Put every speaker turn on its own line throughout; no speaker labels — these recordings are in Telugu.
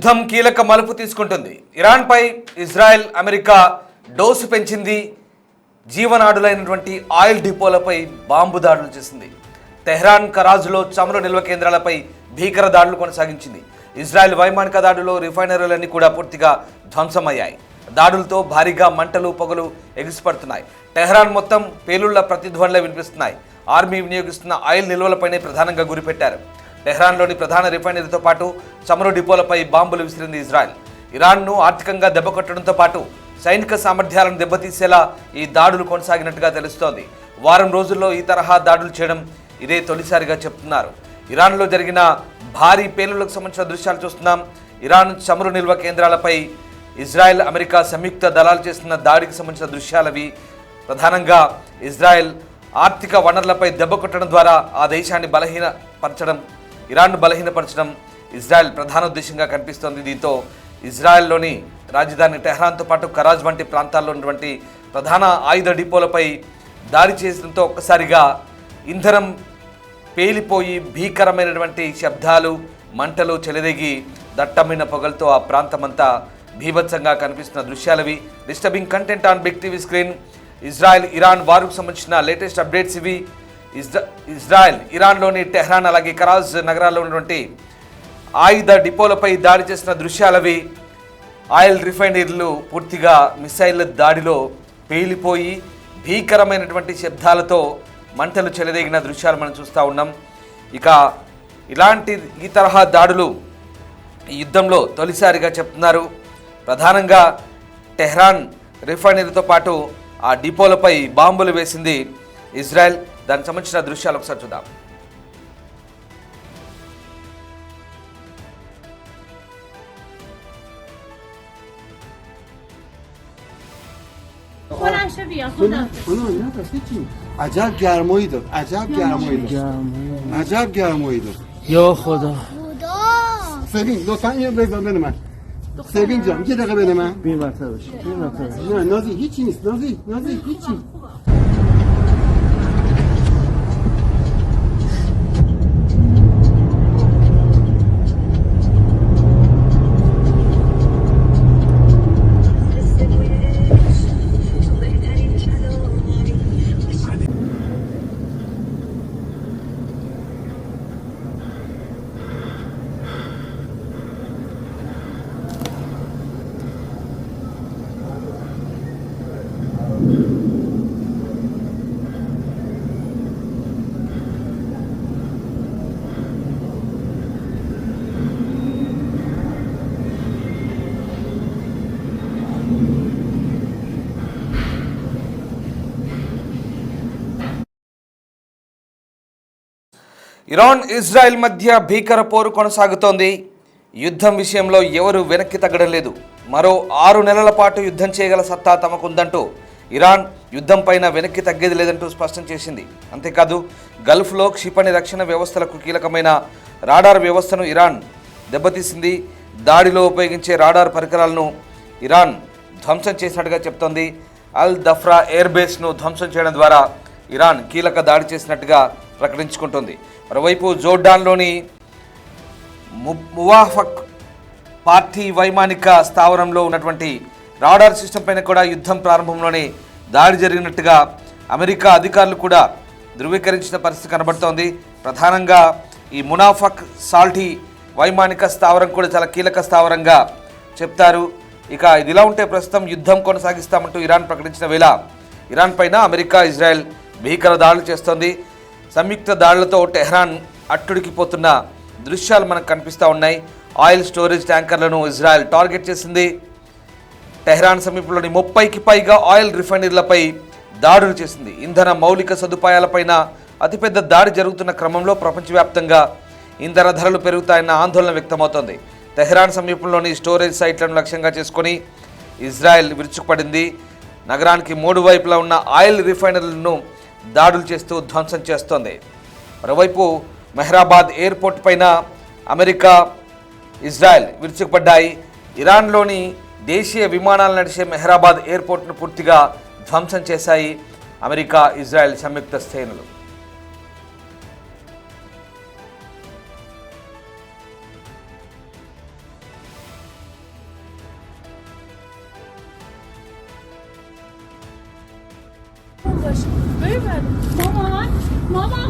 యుద్ధం కీలక మలుపు తీసుకుంటుంది. ఇరాన్పై ఇజ్రాయెల్, అమెరికా డోసు పెంచింది. జీవనాడులైనటువంటి ఆయిల్ డిపోలపై బాంబు దాడులు చేసింది. తెహ్రాన్, కరాజ్లో చమురు నిల్వ కేంద్రాలపై భీకర దాడులు కొనసాగించింది. ఇజ్రాయెల్ వైమానిక దాడుల్లో రిఫైనరీలన్నీ కూడా పూర్తిగా ధ్వంసమయ్యాయి. దాడులతో భారీగా మంటలు, పొగలు ఎగిసిపడుతున్నాయి. టెహ్రాన్ మొత్తం పేలుళ్ల ప్రతిధ్వనులే వినిపిస్తున్నాయి. ఆర్మీ వినియోగిస్తున్న ఆయిల్ నిల్వలపైనే ప్రధానంగా గురిపెట్టారు. టెహ్రాన్లోని ప్రధాన రిఫైనరీతో పాటు చమురు డిపోలపై బాంబులు విసిరింది ఇజ్రాయెల్. ఇరాన్ను ఆర్థికంగా దెబ్బకొట్టడంతో పాటు సైనిక సామర్థ్యాలను దెబ్బతీసేలా ఈ దాడులు కొనసాగినట్టుగా తెలుస్తోంది. వారం రోజుల్లో ఈ తరహా దాడులు చేయడం ఇదే తొలిసారిగా చెప్తున్నారు. ఇరాన్లో జరిగిన భారీ పేలుళ్లకు సంబంధించిన దృశ్యాలు చూస్తున్నాం. ఇరాన్ చమురు నిల్వ కేంద్రాలపై ఇజ్రాయెల్, అమెరికా సంయుక్త దళాలు చేస్తున్న దాడికి సంబంధించిన దృశ్యాలవి. ప్రధానంగా ఇజ్రాయెల్ ఆర్థిక వనరులపై దెబ్బ కొట్టడం ద్వారా ఆ దేశాన్ని బలహీనపరచడం, ఇరాన్ను బలహీనపరచడం ఇజ్రాయెల్ ప్రధాన ఉద్దేశంగా కనిపిస్తోంది. దీంతో ఇజ్రాయెల్లోని రాజధాని టెహ్రాన్తో పాటు కరాజ్ వంటి ప్రాంతాల్లో ఉన్నటువంటి ప్రధాన ఆయుధ డిపోలపై దాడి చేసడంతో ఒక్కసారిగా ఇంధనం పేలిపోయి భీకరమైనటువంటి శబ్దాలు, మంటలు చెలరేగి దట్టమైన పొగలతో ఆ ప్రాంతమంతా భీభత్సంగా కనిపిస్తున్న దృశ్యాలవి. Disturbing content on big TV screen. Israel, Iran వార్కు సంబంధించిన లేటెస్ట్ అప్డేట్స్ ఇవి. ఇజ్రాయెల్ ఇరాన్లోని టెహ్రాన్ అలాగే కరాజ్ నగరాల్లో ఉన్నటువంటి ఆయుధ డిపోలపై దాడి చేసిన దృశ్యాలవి. ఆయిల్ రిఫైనరీలు పూర్తిగా మిసైల్ దాడిలో పేలిపోయి భీకరమైనటువంటి శబ్దాలతో మంటలు చెలరేగిన దృశ్యాలు మనం చూస్తూ ఉన్నాం. ఇక ఈ తరహా దాడులు ఈ యుద్ధంలో తొలిసారిగా చెప్తున్నారు. ప్రధానంగా టెహ్రాన్ రిఫైనరీతో పాటు ఆ డిపోలపై బాంబులు వేసింది ఇజ్రాయెల్. దానికి సంబంధించిన దృశ్యాలు ఒకసారి చూద్దాం.
عجب گرمایی داد. عجب گرمایی داد. عجب گرمایی داد.
یا خدا.
سبین لطفا اینو بذار بده من. سبین جان یه دقیقه بده من.
بی مرتبه باشه. بی مرتبه باشه.
نه نازی هیچی نیست. نازی هیچی.
ఇరాన్, ఇజ్రాయెల్ మధ్య భీకర పోరు కొనసాగుతోంది. యుద్ధం విషయంలో ఎవరు వెనక్కి తగ్గడం లేదు. మరో 6 నెలల పాటు యుద్ధం చేయగల సత్తా తమకుందంటూ ఇరాన్ యుద్ధం పైన వెనక్కి తగ్గేది లేదంటూ స్పష్టం చేసింది. అంతేకాదు గల్ఫ్లో క్షిపణి రక్షణ వ్యవస్థలకు కీలకమైన రాడార్ వ్యవస్థను ఇరాన్ దెబ్బతీసింది. దాడిలో ఉపయోగించే రాడార్ పరికరాలను ఇరాన్ ధ్వంసం చేసినట్టుగా చెప్తోంది. అల్ దఫ్రా ఎయిర్ బేస్ను ధ్వంసం చేయడం ద్వారా ఇరాన్ కీలక దాడి చేసినట్టుగా ప్రకటించుకుంటుంది. మరోవైపు జోర్డాన్లోని మువాఫక్ పార్టీ వైమానిక స్థావరంలో ఉన్నటువంటి రాడార్ సిస్టమ్ పైన కూడా యుద్ధం ప్రారంభంలోనే దాడి జరిగినట్టుగా అమెరికా అధికారులు కూడా ధృవీకరించిన పరిస్థితి కనబడుతోంది. ప్రధానంగా ఈ మునాఫక్ సాల్టీ వైమానిక స్థావరం కూడా చాలా కీలక స్థావరంగా చెప్తారు. ఇక ఇదిలా ఉంటే ప్రస్తుతం యుద్ధం కొనసాగిస్తామంటూ ఇరాన్ ప్రకటించిన వేళ ఇరాన్ పైన అమెరికా, ఇజ్రాయెల్ భీకర దాడులు చేస్తోంది. సంయుక్త దాడులతో టెహ్రాన్ అట్టుడికిపోతున్న దృశ్యాలు మనకు కనిపిస్తూ ఉన్నాయి. ఆయిల్ స్టోరేజ్ ట్యాంకర్లను ఇజ్రాయెల్ టార్గెట్ చేసింది. టెహ్రాన్ సమీపంలోని 30కి పైగా ఆయిల్ రిఫైనరీలపై దాడులు చేసింది. ఇంధన మౌలిక సదుపాయాలపైన అతిపెద్ద దాడి జరుగుతున్న క్రమంలో ప్రపంచవ్యాప్తంగా ఇంధన ధరలు పెరుగుతాయన్న ఆందోళన వ్యక్తమవుతోంది. టెహ్రాన్ సమీపంలోని స్టోరేజ్ సైట్లను లక్ష్యంగా చేసుకొని ఇజ్రాయెల్ విరుచుకుపడింది. నగరానికి 3 వైపులా ఉన్న ఆయిల్ రిఫైనరీలను దాడులు చేస్తూ ధ్వంసం చేస్తోంది. మరోవైపు మెహ్రాబాద్ ఎయిర్పోర్ట్ పైన అమెరికా, ఇజ్రాయెల్ విరుచుకుపడ్డాయి. ఇరాన్లోని దేశీయ విమానాలు నడిచే మెహ్రాబాద్ ఎయిర్పోర్ట్ను పూర్తిగా ధ్వంసం చేశాయి అమెరికా, ఇజ్రాయెల్ సంయుక్త సేనలు.
مامان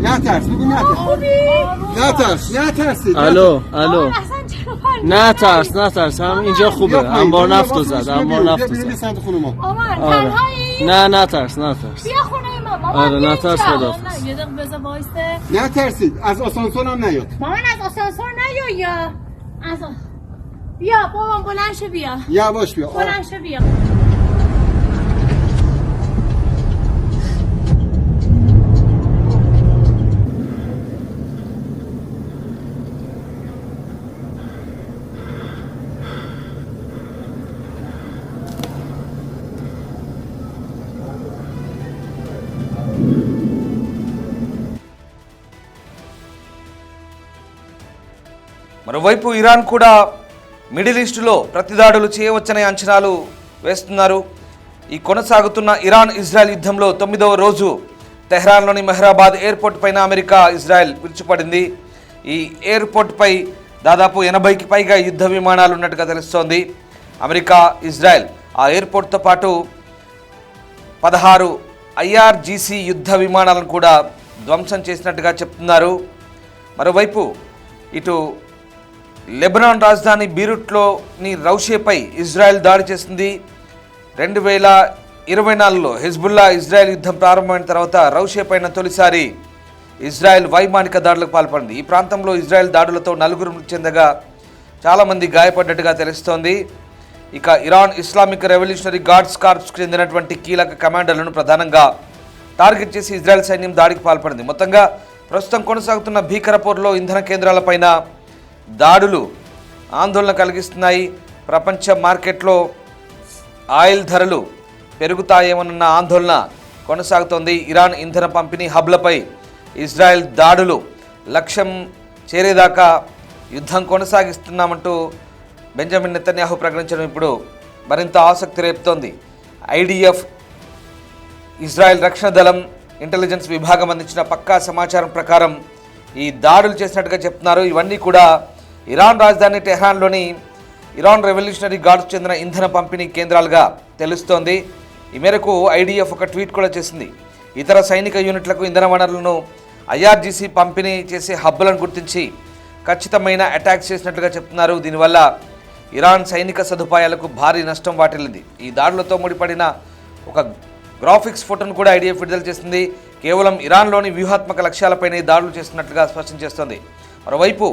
نترس بگو نترس نترسید
الو الو
اصلا چرا پرید؟
نه ترس هم اینجا خوبه انبار نفت رو زد انبار نفت رو
بیا
زد
سمت خونه ما
مامان
آره.
تنهایی؟
نه ترس
بیا خونه ما مامان
آره،
بیا
نه ترس،
اینجا.
خداحافظ.
نه یه دقیقه بذار وایسته.
نترسید از آسانسور هم نیاد
مامان از آسانسور نیا یا از بیا بابام بلند شو بیا
یواش بیا
بلند شو بیا
మరోవైపు ఇరాన్ కూడా మిడిల్ ఈస్టులో ప్రతిదాడులు చేయవచ్చనే అంచనాలు వేస్తున్నారు. ఈ కొనసాగుతున్న ఇరాన్ ఇజ్రాయెల్ యుద్ధంలో 9వ రోజు తెహ్రాన్లోని మెహ్రాబాద్ ఎయిర్పోర్ట్ పైన అమెరికా ఇజ్రాయెల్ విరుచుపడింది. ఈ ఎయిర్పోర్ట్పై దాదాపు 80కి పైగా యుద్ధ విమానాలు ఉన్నట్టుగా తెలుస్తోంది. అమెరికా ఇజ్రాయెల్ ఆ ఎయిర్పోర్ట్తో పాటు 16 IRGC యుద్ధ విమానాలను కూడా ధ్వంసం చేసినట్టుగా చెప్తున్నారు. మరోవైపు ఇటు లెబనాన్ రాజధాని బీరూట్లోని రౌషేపై ఇజ్రాయెల్ దాడి చేసింది. 2024లో హెజ్బుల్లా ఇజ్రాయెల్ యుద్ధం ప్రారంభమైన తర్వాత రౌషే పైన తొలిసారి ఇజ్రాయెల్ వైమానిక దాడులకు పాల్పడింది. ఈ ప్రాంతంలో ఇజ్రాయెల్ దాడులతో 4 మృతి చెందగా చాలామంది గాయపడ్డట్టుగా తెలుస్తోంది. ఇక ఇరాన్ ఇస్లామిక్ రెవల్యూషనరీ గార్డ్స్ కార్ప్స్కు చెందినటువంటి కీలక కమాండర్లను ప్రధానంగా టార్గెట్ చేసి ఇజ్రాయెల్ సైన్యం దాడికి పాల్పడింది. మొత్తంగా ప్రస్తుతం కొనసాగుతున్న భీకర పోరులో ఇంధన కేంద్రాలపైన దాడులు ఆందోళన కలిగిస్తున్నాయి. ప్రపంచ మార్కెట్లో ఆయిల్ ధరలు పెరుగుతాయేమోనన్న ఆందోళన కొనసాగుతోంది. ఇరాన్ ఇంధన పంపిణీ హబ్లపై ఇజ్రాయెల్ దాడులు లక్ష్యం చేరేదాకా యుద్ధం కొనసాగిస్తున్నామంటూ బెంజమిన్ నెతన్యాహు ప్రకటించడం ఇప్పుడు మరింత ఆసక్తి రేపుతోంది. IDF ఇజ్రాయెల్ రక్షణ దళం ఇంటెలిజెన్స్ విభాగం అందించిన పక్కా సమాచారం ప్రకారం ఈ దాడులు చేసినట్టుగా చెప్తున్నారు. ఇవన్నీ కూడా ఇరాన్ రాజధాని టెహ్రాన్లోని ఇరాన్ రెవల్యూషనరీ గార్డ్స్ చెందిన ఇంధన పంపిణీ కేంద్రాలుగా తెలుస్తోంది. ఈ మేరకు IDF ఒక ట్వీట్ కూడా చేసింది. ఇతర సైనిక యూనిట్లకు ఇంధన వనరులను IRGC పంపిణీ చేసే హబ్బులను గుర్తించి ఖచ్చితమైన అటాక్స్ చేసినట్లుగా చెప్తున్నారు. దీనివల్ల ఇరాన్ సైనిక సదుపాయాలకు భారీ నష్టం వాటిల్లింది. ఈ దాడులతో ముడిపడిన ఒక గ్రాఫిక్స్ ఫోటోను కూడా IDF విడుదల చేసింది. కేవలం ఇరాన్లోని వ్యూహాత్మక లక్ష్యాలపైనే దాడులు చేస్తున్నట్లుగా స్పష్టం చేస్తోంది. మరోవైపు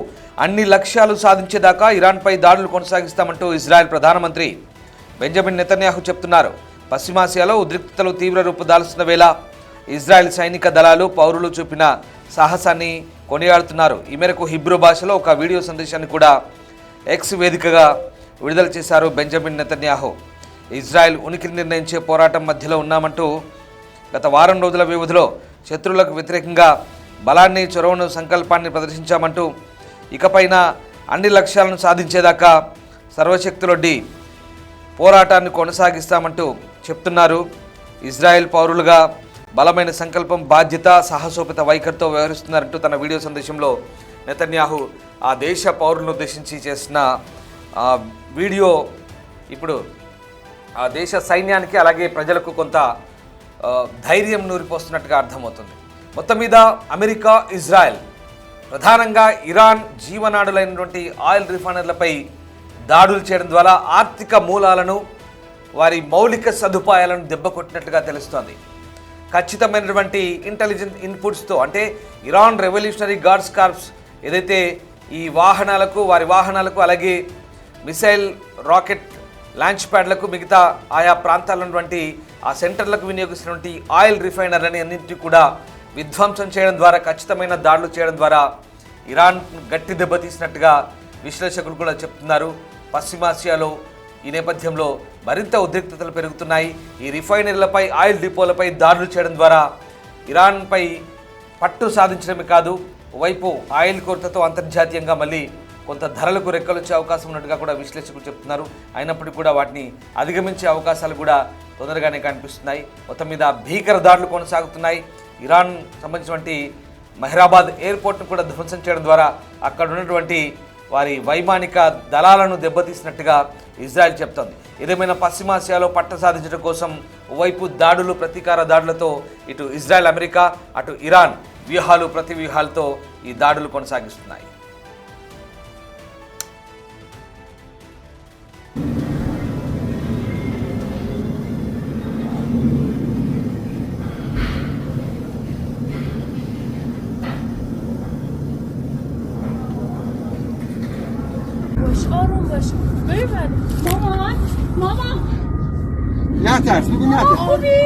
అన్ని లక్ష్యాలు సాధించేదాకా ఇరాన్పై దాడులు కొనసాగిస్తామంటూ ఇజ్రాయెల్ ప్రధానమంత్రి బెంజమిన్ నెతన్యాహు చెప్తున్నారు. పశ్చిమాసియాలో ఉద్రిక్తతలు తీవ్ర రూపు దాల్చిన వేళ ఇజ్రాయెల్ సైనిక దళాలు పౌరులు చూపిన సాహసాన్ని కొనియాడుతున్నారు. ఈ మేరకు హిబ్రూ భాషలో ఒక వీడియో సందేశాన్ని కూడా X వేదికగా విడుదల చేశారు బెంజమిన్ నెతన్యాహు. ఇజ్రాయెల్ ఉనికిని నిర్ణయించే పోరాటం మధ్యలో ఉన్నామంటూ గత వారం రోజుల వ్యవధిలో శత్రువులకు వ్యతిరేకంగా బలాన్ని చొరవను సంకల్పాన్ని ప్రదర్శించామంటూ ఇకపైన అన్ని లక్ష్యాలను సాధించేదాకా సర్వశక్తులొడ్డి పోరాటాన్ని కొనసాగిస్తామంటూ చెప్తున్నారు. ఇజ్రాయెల్ పౌరులుగా బలమైన సంకల్పం, బాధ్యత, సాహసోపేత వైఖరితో వ్యవహరిస్తున్నారంటూ తన వీడియో సందేశంలో నెతన్యాహు ఆ దేశ పౌరులను ఉద్దేశించి చేసిన వీడియో ఇప్పుడు ఆ దేశ సైన్యానికి అలాగే ప్రజలకు కొంత ధైర్యం నూరిపోస్తున్నట్టుగా అర్థమవుతుంది. మొత్తం మీద అమెరికా, ఇజ్రాయెల్ ప్రధానంగా ఇరాన్ జీవనాడులైనటువంటి ఆయిల్ రిఫైనర్లపై దాడులు చేయడం ద్వారా ఆర్థిక మూలాలను, వారి మౌలిక సదుపాయాలను దెబ్బకొట్టినట్టుగా తెలుస్తోంది. ఖచ్చితమైనటువంటి ఇంటెలిజెన్స్ ఇన్పుట్స్తో అంటే ఇరాన్ రెవల్యూషనరీ గార్డ్స్ కార్ప్స్ ఏదైతే ఈ వాహనాలకు, వారి వాహనాలకు అలాగే మిసైల్, రాకెట్ లాంచ్ ప్యాడ్లకు, మిగతా ఆయా ప్రాంతాల్లో ఉన్నటువంటి ఆ సెంటర్లకు వినియోగిస్తున్నటువంటి ఆయిల్ రిఫైనర్లని అన్నింటినీ కూడా విధ్వంసం చేయడం ద్వారా, ఖచ్చితమైన దాడులు చేయడం ద్వారా ఇరాన్ గట్టి దెబ్బతీసినట్టుగా విశ్లేషకులు కూడా చెప్తున్నారు. పశ్చిమాసియాలో ఈ నేపథ్యంలో మరింత ఉద్రిక్తతలు పెరుగుతున్నాయి. ఈ రిఫైనరీలపై, ఆయిల్ డిపోలపై దాడులు చేయడం ద్వారా ఇరాన్పై పట్టు సాధించడమే కాదు, వైపు ఆయిల్ కొరతతో అంతర్జాతీయంగా మళ్ళీ కొంత ధరలకు రెక్కలు వచ్చే అవకాశం ఉన్నట్టుగా కూడా విశ్లేషకులు చెప్తున్నారు. అయినప్పటికీ కూడా వాటిని అధిగమించే అవకాశాలు కూడా తొందరగానే కనిపిస్తున్నాయి. మొత్తం మీద భీకర దాడులు కొనసాగుతున్నాయి. ఇరాన్ సంబంధించినటువంటి మెహ్రాబాద్ ఎయిర్పోర్ట్ను కూడా ధ్వంసం చేయడం ద్వారా అక్కడ ఉన్నటువంటి వారి వైమానిక దళాలను దెబ్బతీసినట్టుగా ఇజ్రాయెల్ చెప్తోంది. ఏదేమైనా పశ్చిమాసియాలో పట్ట సాధించడం కోసం ఓవైపు దాడులు, ప్రతీకార దాడులతో ఇటు ఇజ్రాయెల్, అమెరికా, అటు ఇరాన్ వ్యూహాలు, ప్రతి వ్యూహాలతో ఈ దాడులు కొనసాగిస్తున్నాయి.
باش آروم باش ببر مامان مامان
نترس بگو نترس
آبی